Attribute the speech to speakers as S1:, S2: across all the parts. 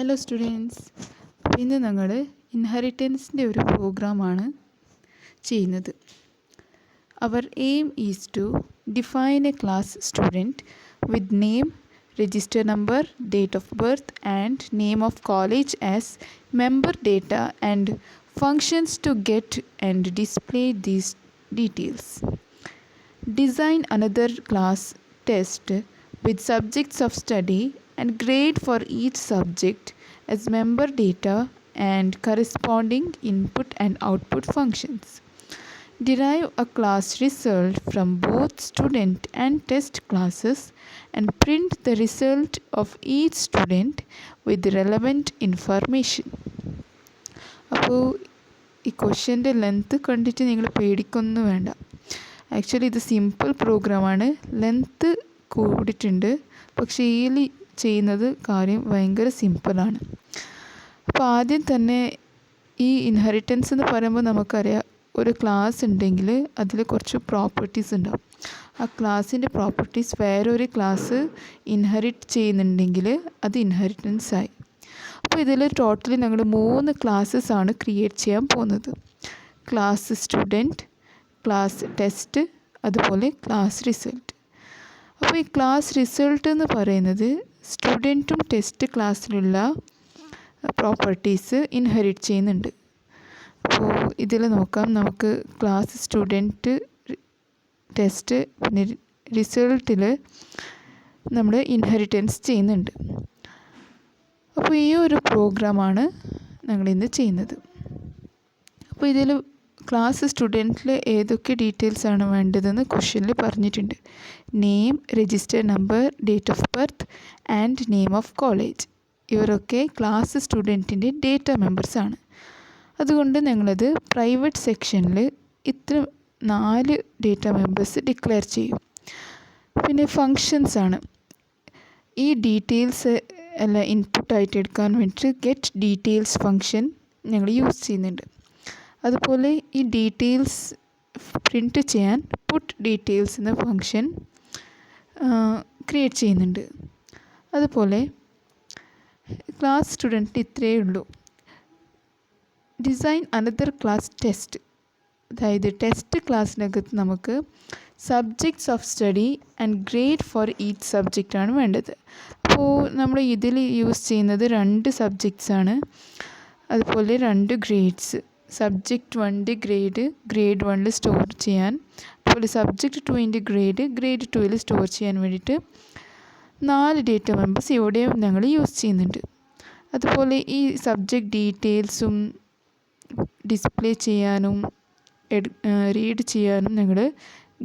S1: Hello students, ഇന്ന് ഞങ്ങൾ ഇൻഹെറിറ്റൻസിൻ്റെ ഒരു പ്രോഗ്രാമാണ് ചെയ്യുന്നത്. അവർ aim is to define a class student with name, register number, date of birth and name of college as member data and functions to get and display these details. Design another class test with subjects of study and grade for each subject as member data and corresponding input and output functions. Derive a class result from both student and test classes and print the result of each student with relevant information. അപ്പോൾ ഈ ക്വസ്റ്റ്യൻ്റെ length കണ്ടിട്ട് നിങ്ങൾ പേടിക്കൊന്നും വേണ്ട. Actually ഇത് simple പ്രോഗ്രാമാണ്. Length കൂടിയിട്ടുണ്ട്, പക്ഷേ ഇതിൽ ചെയ്യുന്നത് കാര്യം ഭയങ്കര സിമ്പിളാണ്. അപ്പോൾ ആദ്യം തന്നെ ഈ ഇൻഹെറിറ്റൻസ് എന്ന് പറയുമ്പോൾ നമുക്കറിയാം, ഒരു ക്ലാസ് ഉണ്ടെങ്കിൽ അതിൽ കുറച്ച് പ്രോപ്പർട്ടീസ് ഉണ്ടാവും. ആ ക്ലാസ്സിൻ്റെ പ്രോപ്പർട്ടീസ് വേറൊരു ക്ലാസ് ഇൻഹെറിറ്റ് ചെയ്യുന്നുണ്ടെങ്കിൽ അത് ഇൻഹെറിറ്റൻസ് ആയി. അപ്പോൾ ഇതിൽ ടോട്ടലി ഞങ്ങൾ 3 ക്ലാസ്സസ് ആണ് ക്രിയേറ്റ് ചെയ്യാൻ പോകുന്നത്. ക്ലാസ് സ്റ്റുഡൻറ്റ്, ക്ലാസ് ടെസ്റ്റ്, അതുപോലെ ക്ലാസ് റിസൾട്ട്. അപ്പോൾ ഈ ക്ലാസ് റിസൾട്ട് എന്ന് പറയുന്നത് സ്റ്റുഡൻറ്റും ടെസ്റ്റ് ക്ലാസ്സിലുള്ള പ്രോപ്പർട്ടീസ് ഇൻഹെറിറ്റ് ചെയ്യുന്നുണ്ട്. അപ്പോൾ ഇതിൽ നോക്കാം, നമുക്ക് ക്ലാസ് സ്റ്റുഡൻറ്റ്, ടെസ്റ്റ്, പിന്നെ റിസൾട്ടിൽ നമ്മൾ ഇൻഹെറിറ്റൻസ് ചെയ്യുന്നുണ്ട്. അപ്പോൾ ഈ ഒരു പ്രോഗ്രാമാണ് ഞങ്ങളിന്ന് ചെയ്യുന്നത്. അപ്പോൾ ഇതിൽ ക്ലാസ് സ്റ്റുഡൻറ്റിൽ ഏതൊക്കെ ഡീറ്റെയിൽസാണ് വേണ്ടതെന്ന് ക്വസ്റ്റ്യനിൽ പറഞ്ഞിട്ടുണ്ട്. Name, register number, date of birth and name of college. ഇവരൊക്കെ ക്ലാസ് സ്റ്റുഡൻറ്റിൻ്റെ ഡേറ്റ മെമ്പേഴ്സാണ്. അതുകൊണ്ട് ഞങ്ങളത് പ്രൈവറ്റ് സെക്ഷനിൽ ഇത്ര 4 ഡേറ്റ മെമ്പേഴ്സ് ഡിക്ലെയർ ചെയ്യും. പിന്നെ ഫങ്ഷൻസ് ആണ്. ഈ ഡീറ്റെയിൽസ് എല്ലാം ഇൻപുട്ടായിട്ട് എടുക്കാൻ വേണ്ടിയിട്ട് ഗെറ്റ് ഡീറ്റെയിൽസ് ഫങ്ഷൻ ഞങ്ങൾ യൂസ് ചെയ്യുന്നുണ്ട്. അതുപോലെ ഈ ഡീറ്റെയിൽസ് പ്രിൻറ്റ് ചെയ്യാൻ പുട്ട് ഡീറ്റെയിൽസ് എന്ന ഫങ്ഷൻ ക്രിയേറ്റ് ചെയ്യുന്നുണ്ട്. അതുപോലെ ക്ലാസ് സ്റ്റുഡൻറ്റിന് ഇത്രയേ ഉള്ളൂ. Design another class test. അതായത് ടെസ്റ്റ് ക്ലാസ്സിനകത്ത് നമുക്ക് subjects of study and grade for each സബ്ജക്റ്റാണ് വേണ്ടത്. അപ്പോൾ നമ്മൾ ഇതിൽ യൂസ് ചെയ്യുന്നത് 2 സബ്ജക്ട്സാണ്, അതുപോലെ 2 ഗ്രേഡ്സ്. സബ്ജക്റ്റ് 1 ഗ്രേഡ് 1 സ്റ്റോർ ചെയ്യാൻ, അതുപോലെ സബ്ജക്റ്റ് 2 ഗ്രേഡ് 2 സ്റ്റോർ ചെയ്യാൻ വേണ്ടിയിട്ട് 4 ഡേറ്റ മെമ്പേഴ്സ് ഇവിടെയും ഞങ്ങൾ യൂസ് ചെയ്യുന്നുണ്ട്. അതുപോലെ ഈ സബ്ജക്റ്റ് ഡീറ്റെയിൽസും ഡിസ്പ്ലേ ചെയ്യാനും റീഡ് ചെയ്യാനും ഞങ്ങൾ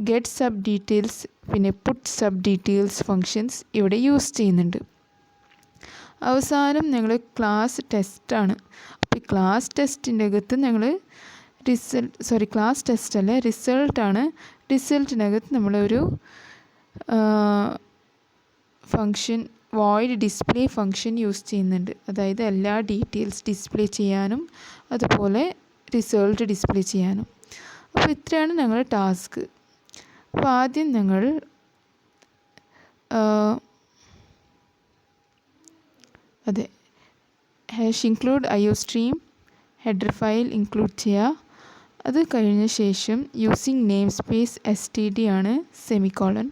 S1: ഗെറ്റ് സബ് ഡീറ്റെയിൽസ്, പിന്നെ പുട്ട് സബ് ഡീറ്റെയിൽസ് ഫങ്ഷൻസ് ഇവിടെ യൂസ് ചെയ്യുന്നുണ്ട്. അവസാനം ഞങ്ങൾ ക്ലാസ് ടെസ്റ്റാണ്. അപ്പോൾ ഈ ക്ലാസ് ടെസ്റ്റിൻ്റെ അകത്ത് ഞങ്ങൾ ക്ലാസ് ടെസ്റ്റ് അല്ല, റിസൾട്ടാണ്. റിസൾട്ടിനകത്ത് നമ്മളൊരു function void display function use ചെയ്യുന്നുണ്ട്. അതായത് എല്ലാ ഡീറ്റെയിൽസ് ഡിസ്പ്ലേ ചെയ്യാനും അതുപോലെ റിസൾട്ട് ഡിസ്പ്ലേ ചെയ്യാനും. അപ്പോൾ ഇത്രയാണ് ഞങ്ങളുടെ ടാസ്ക്. അപ്പോൾ ആദ്യം ഞങ്ങൾ #include IOStream header file include ചെയ്യുക. അത് കഴിഞ്ഞ ശേഷം യൂസിങ് നെയിം സ്പേസ് STD ആണ്, സെമിക്കോളൻ.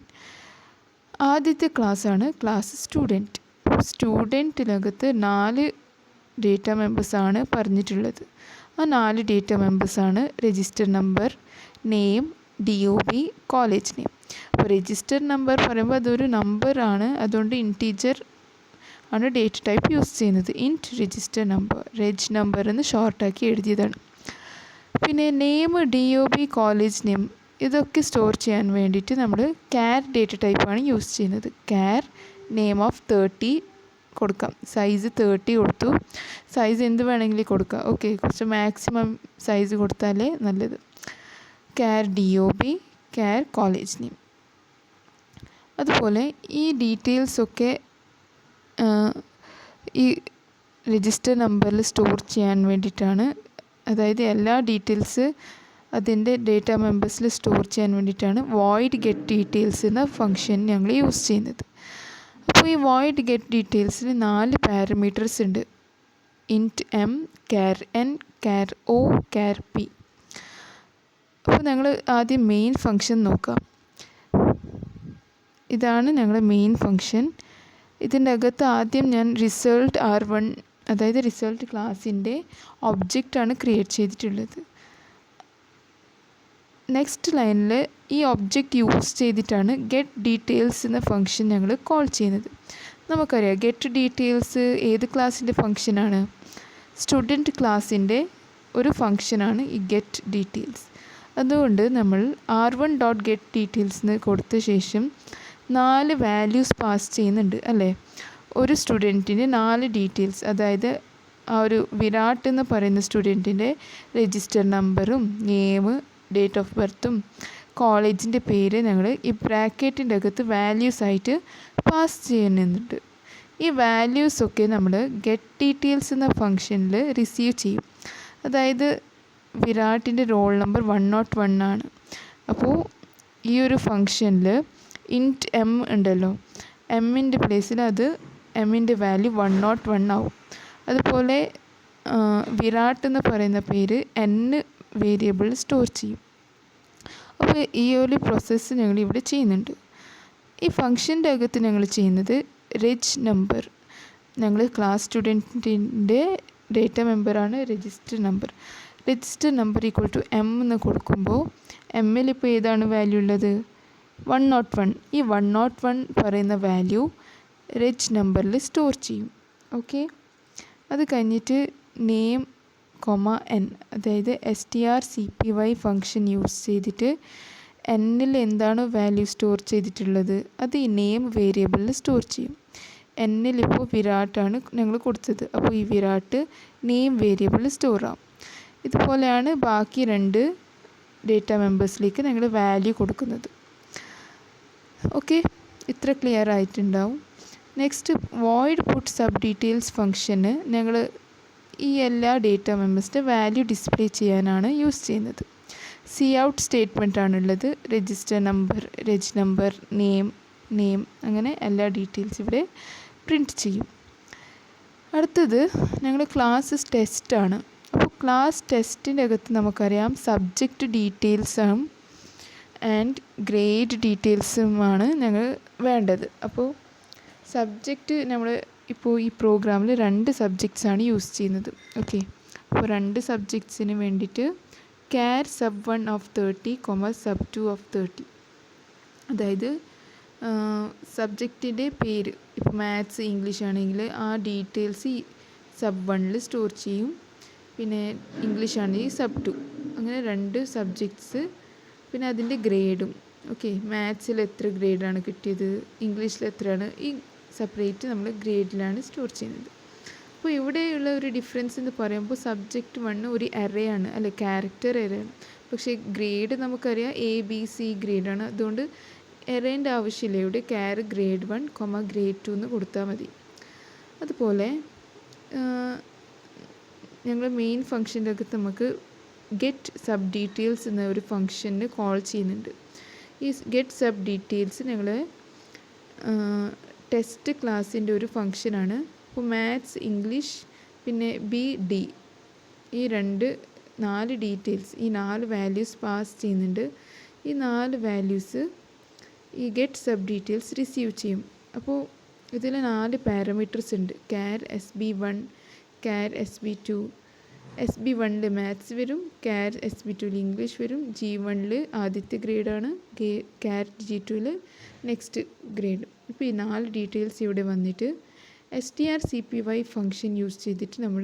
S1: ആദ്യത്തെ ക്ലാസ്സാണ് ക്ലാസ് സ്റ്റുഡൻറ്റ്. സ്റ്റുഡൻറ്റിനകത്ത് 4 ഡേറ്റ മെമ്പേഴ്സാണ് പറഞ്ഞിട്ടുള്ളത്. ആ 4 ഡേറ്റ മെമ്പേഴ്സാണ് register number, name, DOB, college name. അപ്പോൾ രജിസ്റ്റർ നമ്പർ പറയുമ്പോൾ അതൊരു നമ്പറാണ്, അതുകൊണ്ട് ഇൻറ്റീജർ ആണ് ഡേറ്റ ടൈപ്പ് യൂസ് ചെയ്യുന്നത്. ഇൻറ്റ് രജിസ്റ്റർ നമ്പർ, റെജ് നമ്പർ എന്ന് ഷോർട്ടാക്കി എഴുതിയതാണ്. പിന്നെ നെയിം, DOB, കോളേജ് നെയിം ഇതൊക്കെ സ്റ്റോർ ചെയ്യാൻ വേണ്ടിയിട്ട് നമ്മൾ ക്യാർ ഡേറ്റ ടൈപ്പാണ് യൂസ് ചെയ്യുന്നത്. ക്യാർ നെയിം ഓഫ് 30 കൊടുക്കാം. സൈസ് 30 കൊടുത്തു. സൈസ് എന്ത് വേണമെങ്കിലും കൊടുക്കാം. ഓക്കെ, കുറച്ച് മാക്സിമം സൈസ് കൊടുത്താലേ നല്ലത്. ക്യാർ DOB, ക്യാർ കോളേജ് നെയിം. അതുപോലെ ഈ ഡീറ്റെയിൽസൊക്കെ ഈ രജിസ്റ്റർ നമ്പറിൽ സ്റ്റോർ ചെയ്യാൻ വേണ്ടിയിട്ടാണ്. അതായത് എല്ലാ ഡീറ്റെയിൽസ് അതിൻ്റെ ഡേറ്റ മെമ്പേഴ്സിൽ സ്റ്റോർ ചെയ്യാൻ വേണ്ടിയിട്ടാണ് വോയിഡ് ഗെറ്റ് ഡീറ്റെയിൽസ് എന്ന ഫങ്ഷൻ ഞങ്ങൾ യൂസ് ചെയ്യുന്നത്. അപ്പോൾ ഈ void get ഡീറ്റെയിൽസിൽ 4 പാരാമീറ്റേഴ്സ് ഉണ്ട്. int m, char n, char o, char p. അപ്പോൾ ഞങ്ങൾ ആദ്യം മെയിൻ ഫംഗ്ഷൻ നോക്കാം. ഇതാണ് ഞങ്ങളുടെ മെയിൻ ഫംഗ്ഷൻ. ഇതിൻ്റെ അകത്ത് ആദ്യം ഞാൻ റിസൾട്ട് r1, അതായത് റിസൾട്ട് ക്ലാസ്സിൻ്റെ ഒബ്ജക്റ്റാണ് ക്രിയേറ്റ് ചെയ്തിട്ടുള്ളത്. നെക്സ്റ്റ് ലൈനിൽ ഈ ഒബ്ജക്റ്റ് യൂസ് ചെയ്തിട്ടാണ് ഗെറ്റ് ഡീറ്റെയിൽസ് എന്ന ഫംഗ്ഷൻ ഞങ്ങൾ കോൾ ചെയ്യുന്നത്. നമുക്കറിയാം ഗെറ്റ് ഡീറ്റെയിൽസ് ഏത് ക്ലാസ്സിൻ്റെ ഫംഗ്ഷനാണ്? സ്റ്റുഡൻറ്റ് ക്ലാസ്സിൻ്റെ ഒരു ഫംഗ്ഷനാണ് ഈ ഗെറ്റ് ഡീറ്റെയിൽസ്. അതുകൊണ്ട് നമ്മൾ r1.getDetails എന്ന് കൊടുത്ത ശേഷം 4 വാല്യൂസ് പാസ് ചെയ്യുന്നുണ്ട് അല്ലേ? ഒരു സ്റ്റുഡൻറ്റിൻ്റെ 4 ഡീറ്റെയിൽസ്, അതായത് ആ ഒരു വിരാട്ട് എന്ന് പറയുന്ന സ്റ്റുഡൻറ്റിൻ്റെ രജിസ്റ്റർ നമ്പറും നെയിം, ഡേറ്റ് ഓഫ് ബർത്തും കോളേജിൻ്റെ പേര് ഞങ്ങൾ ഈ ബ്രാക്കറ്റിൻ്റെ അകത്ത് വാല്യൂസ് ആയിട്ട് പാസ് ചെയ്യുന്നുണ്ട്. ഈ വാല്യൂസൊക്കെ നമ്മൾ ഗെറ്റ് ഡീറ്റെയിൽസ് എന്ന ഫംഗ്ഷനിൽ റിസീവ് ചെയ്യും. അതായത് വിരാട്ടിൻ്റെ റോൾ നമ്പർ 101 ആണ്. അപ്പോൾ ഈ ഒരു ഫംഗ്ഷനിൽ ഇൻറ്റ് എം ഉണ്ടല്ലോ, എമ്മിൻ്റെ പ്ലേസിൽ അത് എമ്മിൻ്റെ വാല്യൂ 101 ആവും. അതുപോലെ വിരാട്ട് എന്ന് പറയുന്ന പേര് n വേരിയബിൾ സ്റ്റോർ ചെയ്യും. അപ്പോൾ ഈ ഒരു പ്രോസസ്സ് ഞങ്ങൾ ഇവിടെ ചെയ്യുന്നുണ്ട്. ഈ ഫംഗ്ഷൻ്റെ അകത്ത് ഞങ്ങൾ ചെയ്യുന്നത് രജ് നമ്പർ, ഞങ്ങൾ ക്ലാസ് സ്റ്റുഡൻറ്റിൻ്റെ ഡേറ്റ മെമ്പറാണ് register number. Register number equal to M എന്ന് കൊടുക്കുമ്പോൾ എമ്മിൽ ഇപ്പോൾ ഏതാണ് വാല്യൂ ഉള്ളത്? 101. ഈ 101 പറയുന്ന വാല്യൂ രജ് നമ്പറിൽ സ്റ്റോർ ചെയ്യും. ഓക്കെ, അത് കഴിഞ്ഞിട്ട് നെയിം n, അതായത് strcpy ഫംഗ്ഷൻ യൂസ് ചെയ്തിട്ട് എന്നിൽ എന്താണോ വാല്യൂ സ്റ്റോർ ചെയ്തിട്ടുള്ളത് അത് ഈ നെയിം വേരിയബിളിൽ സ്റ്റോർ ചെയ്യും. എന്നിൽ ഇപ്പോൾ വിരാട്ടാണ് ഞങ്ങൾ കൊടുത്തത്, അപ്പോൾ ഈ വിരാട്ട് നെയിം വേരിയബിളിൽ സ്റ്റോർ ആവും. ഇതുപോലെയാണ് ബാക്കി 2 ഡേറ്റ മെമ്പേഴ്സിലേക്ക് ഞങ്ങൾ വാല്യൂ കൊടുക്കുന്നത്. ഓക്കെ, ഇത്ര ക്ലിയർ ആയിട്ടുണ്ടാവും. Next void put sub details ഫംഗ്ഷന് ഞങ്ങൾ ഈ എല്ലാ ഡേറ്റ മെമ്പേഴ്സിൻ്റെ വാല്യൂ ഡിസ്പ്ലേ ചെയ്യാനാണ് യൂസ് ചെയ്യുന്നത്. സി ഔട്ട് സ്റ്റേറ്റ്മെൻ്റ് ആണുള്ളത്. Register number, Raj number, name അങ്ങനെ എല്ലാ ഡീറ്റെയിൽസ് ഇവിടെ പ്രിൻറ്റ് ചെയ്യും. അടുത്തത് ഞങ്ങൾ ക്ലാസ് ടെസ്റ്റാണ്. അപ്പോൾ ക്ലാസ് ടെസ്റ്റിൻ്റെ അകത്ത് നമുക്കറിയാം സബ്ജക്റ്റ് ഡീറ്റെയിൽസും ആൻഡ് ഗ്രേഡ് ഡീറ്റെയിൽസുമാണ് ഞങ്ങൾ വേണ്ടത്. അപ്പോൾ സബ്ജക്റ്റ് നമ്മൾ ഇപ്പോൾ ഈ പ്രോഗ്രാമിൽ 2 സബ്ജക്ട്സാണ് യൂസ് ചെയ്യുന്നത്. ഓക്കെ, അപ്പോൾ 2 സബ്ജക്ട്സിന് വേണ്ടിയിട്ട് char sub1 of 30, sub2 of 30, അതായത് സബ്ജക്റ്റിൻ്റെ പേര് ഇപ്പോൾ മാത്സ് ഇംഗ്ലീഷ് ആണെങ്കിൽ ആ ഡീറ്റെയിൽസ് ഈ sub1 സ്റ്റോർ ചെയ്യും. പിന്നെ ഇംഗ്ലീഷ് ആണെങ്കിൽ sub2, അങ്ങനെ 2 സബ്ജക്ട്സ്. പിന്നെ അതിൻ്റെ ഗ്രേഡും. ഓക്കെ, മാത്സിൽ എത്ര ഗ്രേഡാണ് കിട്ടിയത്, ഇംഗ്ലീഷിൽ എത്രയാണ്, ഈ സെപ്പറേറ്റ് നമ്മൾ ഗ്രേഡിലാണ് സ്റ്റോർ ചെയ്യുന്നത്. അപ്പോൾ ഇവിടെയുള്ള ഒരു ഡിഫറൻസ് എന്ന് പറയുമ്പോൾ സബ്ജക്റ്റ് 1 ഒരു എറേ ആണ് അല്ലെ, ക്യാരക്ടർ എറേ ആണ്. പക്ഷേ ഗ്രേഡ് നമുക്കറിയാം ABC ഗ്രേഡാണ്. അതുകൊണ്ട് എറേൻ്റെ ആവശ്യമില്ല. ഇവിടെ char grade 1, grade 2 എന്ന് കൊടുത്താൽ മതി. അതുപോലെ ഞങ്ങൾ മെയിൻ ഫംഗ്ഷൻ്റെ അകത്ത് നമുക്ക് ഗെറ്റ് സബ് ഡീറ്റെയിൽസ് എന്ന ഒരു ഫംഗ്ഷന് കോൾ ചെയ്യുന്നുണ്ട്. ഈ ഗെറ്റ് സബ് ഡീറ്റെയിൽസ് ഞങ്ങൾ ടെസ്റ്റ് ക്ലാസ്സിൻ്റെ ഒരു ഫംഗ്ഷനാണ്. അപ്പോൾ മാത്സ്, ഇംഗ്ലീഷ്, പിന്നെ BD ഈ 4 ഡീറ്റെയിൽസ്, ഈ 4 വാല്യൂസ് പാസ് ചെയ്യുന്നുണ്ട്. ഈ 4 വാല്യൂസ് ഈ ഗെറ്റ് സബ് ഡീറ്റെയിൽസ് റിസീവ് ചെയ്യും. അപ്പോൾ ഇതിൽ 4 പാരാമീറ്റേഴ്സ് ഉണ്ട്. char SB1, char SB2. SB1 maths വരും, char SB2 ഇംഗ്ലീഷ് വരും, G1 ആദ്യത്തെ ഗ്രേഡാണ്, char G2 നെക്സ്റ്റ് ഗ്രേഡ്. ഇപ്പോൾ ഈ 4 ഡീറ്റെയിൽസ് ഇവിടെ വന്നിട്ട് strcpy ഫംഗ്ഷൻ യൂസ് ചെയ്തിട്ട് നമ്മൾ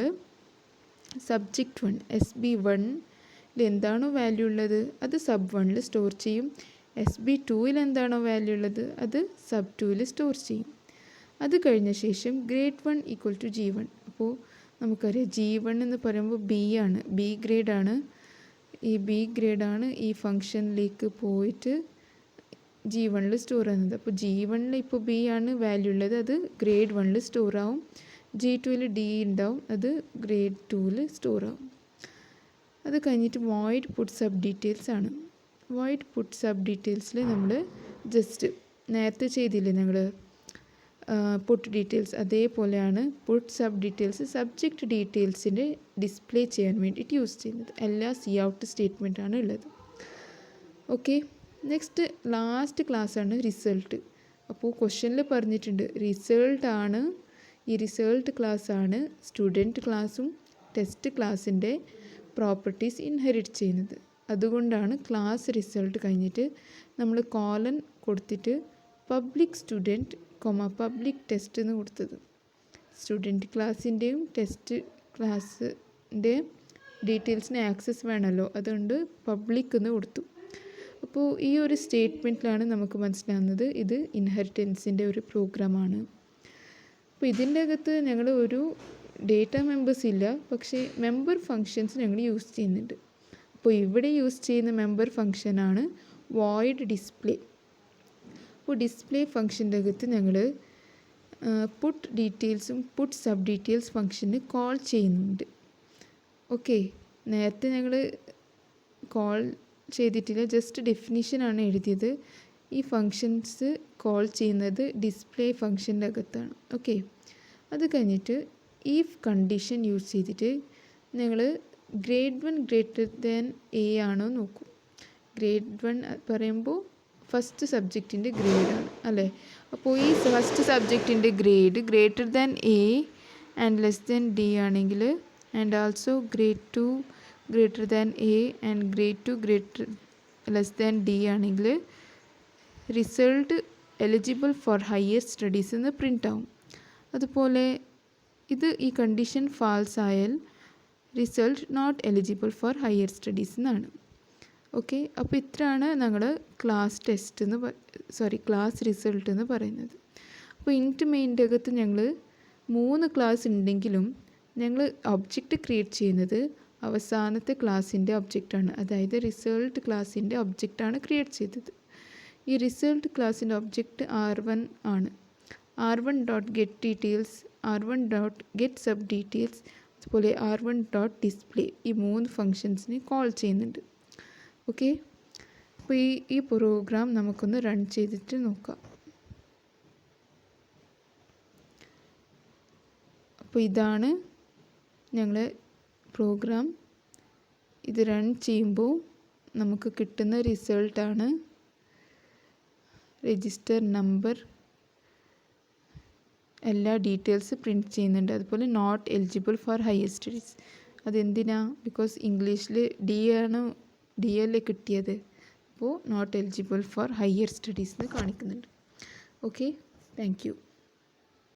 S1: സബ്ജക്റ്റ് 1 SB1 എന്താണോ വാല്യൂ ഉള്ളത് അത് sub1 സ്റ്റോർ ചെയ്യും. SB2 എന്താണോ വാല്യൂ ഉള്ളത് അത് sub2 സ്റ്റോർ ചെയ്യും. അത് കഴിഞ്ഞ ശേഷം grade 1 ഈക്വൽ ടു G1. അപ്പോൾ നമുക്കറിയാം G1 എന്ന് പറയുമ്പോൾ ആണ്, B ഗ്രേഡാണ്. ഈ B ഗ്രേഡാണ് ഈ ഫംഗ്ഷനിലേക്ക് പോയിട്ട് G1 സ്റ്റോർ ആകുന്നത്. അപ്പോൾ G1 ഇപ്പോൾ B ആണ് വാല്യൂ ഉള്ളത്, അത് grade 1 സ്റ്റോർ ആവും. G2 D ഉണ്ടാവും, അത് grade 2 സ്റ്റോർ ആവും. അത് കഴിഞ്ഞിട്ട് void put sub details ആണ്. void put sub detailsൽ നമ്മൾ ജസ്റ്റ് നേരത്തെ ചെയ്തില്ലേ ഞങ്ങൾ പുട്ട് ഡീറ്റെയിൽസ് അതേപോലെയാണ് പുട്ട് സബ് ഡീറ്റെയിൽസ് സബ്ജക്റ്റ് ഡീറ്റെയിൽസിൻ്റെ ഡിസ്പ്ലേ ചെയ്യാൻ വേണ്ടിയിട്ട് യൂസ് ചെയ്യുന്നത്. എല്ലാ സി ഔട്ട് സ്റ്റേറ്റ്മെൻറ്റാണ് ഉള്ളത്. ഓക്കെ, നെക്സ്റ്റ് ലാസ്റ്റ് ക്ലാസ്സാണ് റിസൾട്ട്. അപ്പോൾ ക്വസ്റ്റ്യനിൽ പറഞ്ഞിട്ടുണ്ട് റിസൾട്ടാണ്, ഈ റിസൾട്ട് ക്ലാസ്സാണ് സ്റ്റുഡൻറ്റ് ക്ലാസ്സും ടെസ്റ്റ് ക്ലാസ്സിൻ്റെ പ്രോപ്പർട്ടീസ് ഇൻഹെറിറ്റ് ചെയ്യുന്നത്. അതുകൊണ്ടാണ് ക്ലാസ് റിസൾട്ട് കഴിഞ്ഞിട്ട് നമ്മൾ കോളൻ കൊടുത്തിട്ട് പബ്ലിക് സ്റ്റുഡൻറ്റ് പബ്ലിക് ടെസ്റ്റ് എന്ന് കൊടുത്തത്. സ്റ്റുഡൻറ്റ് ക്ലാസ്സിൻ്റെയും ടെസ്റ്റ് ക്ലാസ്സിൻ്റെയും ഡീറ്റെയിൽസിന് ആക്സസ് വേണമല്ലോ, അതുകൊണ്ട് പബ്ലിക് എന്ന് കൊടുത്തു. അപ്പോൾ ഈ ഒരു സ്റ്റേറ്റ്മെൻറ്റിലാണ് നമുക്ക് മനസ്സിലാകുന്നത് ഇത് ഇൻഹെറിറ്റൻസിൻ്റെ ഒരു പ്രോഗ്രാമാണ്. അപ്പോൾ ഇതിൻ്റെ അകത്ത് ഞങ്ങൾ ഒരു ഡേറ്റ മെമ്പേഴ്സ് ഇല്ല, പക്ഷേ മെമ്പർ ഫങ്ഷൻസ് ഞങ്ങൾ യൂസ് ചെയ്യുന്നുണ്ട്. അപ്പോൾ ഇവിടെ യൂസ് ചെയ്യുന്ന മെമ്പർ ഫങ്ഷനാണ് വോയിഡ് ഡിസ്പ്ലേ. അപ്പോൾ ഡിസ്പ്ലേ ഫങ്ഷൻ്റെ അകത്ത് ഞങ്ങൾ പുട്ട് ഡീറ്റെയിൽസും പുട്ട് സബ് ഡീറ്റെയിൽസ് ഫങ്ഷന് കോൾ ചെയ്യുന്നുണ്ട്. ഓക്കെ, നേരത്തെ ഞങ്ങൾ കോൾ ചെയ്തിട്ടില്ല, ജസ്റ്റ് ഡെഫിനിഷനാണ് എഴുതിയത്. ഈ ഫങ്ഷൻസ് കോൾ ചെയ്യുന്നത് ഡിസ്പ്ലേ ഫങ്ഷൻ്റെ അകത്താണ്. ഓക്കെ, അത് കഴിഞ്ഞിട്ട് ഈഫ് കണ്ടീഷൻ യൂസ് ചെയ്തിട്ട് ഞങ്ങൾ ഗ്രേഡ് 1 ഗ്രേറ്റർ ദാൻ എ ആണോ നോക്കും. ഗ്രേഡ് 1 പറയുമ്പോൾ ഫസ്റ്റ് സബ്ജക്റ്റിൻ്റെ ഗ്രേഡാണ് അല്ലേ. അപ്പോൾ ഈ ഫസ്റ്റ് സബ്ജക്റ്റിൻ്റെ grade greater than A and less than D ആണെങ്കിൽ, and also grade 2 greater than A and grade 2 greater less than D ആണെങ്കിൽ result eligible for higher studies എന്ന് പ്രിൻ്റ് ആവും. അതുപോലെ ഈ കണ്ടീഷൻ ഫാൾസ് ആയാൽ result not eligible for higher studies എന്നാണ്. Okay, അപ്പോൾ ഇത്രയാണ് ഞങ്ങൾ ക്ലാസ് റിസൾട്ട് എന്ന് പറയുന്നത്. അപ്പോൾ ഇൻറ്റ് മെയിൻ്റെ അകത്ത് ഞങ്ങൾ 3 ക്ലാസ് ഉണ്ടെങ്കിലും ഞങ്ങൾ ഒബ്ജക്റ്റ് ക്രിയേറ്റ് ചെയ്യുന്നത് അവസാനത്തെ ക്ലാസ്സിൻ്റെ ഒബ്ജക്റ്റാണ്. അതായത് റിസൾട്ട് ക്ലാസ്സിൻ്റെ ഒബ്ജക്റ്റാണ് ക്രിയേറ്റ് ചെയ്തത്. ഈ റിസൾട്ട് ക്ലാസ്സിൻ്റെ ഒബ്ജക്റ്റ് R1 ആണ്. r1.getDetails, r1.getSubDetails, അതുപോലെ r1.display ഈ 3 ഫങ്ഷൻസിനെ കോൾ ചെയ്യുന്നുണ്ട്. ഓക്കെ, അപ്പോൾ ഈ പ്രോഗ്രാം നമുക്കൊന്ന് റൺ ചെയ്തിട്ട് നോക്കാം. അപ്പോൾ ഇതാണ് ഞങ്ങളെ പ്രോഗ്രാം. ഇത് റൺ ചെയ്യുമ്പോൾ നമുക്ക് കിട്ടുന്ന റിസൾട്ടാണ്. രജിസ്റ്റർ നമ്പർ എല്ലാ ഡീറ്റെയിൽസ് പ്രിൻറ്റ് ചെയ്യുന്നുണ്ട്. അതുപോലെ not eligible for higher studies. അതെന്തിനാ? ബിക്കോസ് ഇംഗ്ലീഷിൽ ഡി അല്ലേ കിട്ടിയത്. അപ്പോൾ not eligible for higher studies എന്ന് കാണിക്കുന്നുണ്ട്. Okay, thank U.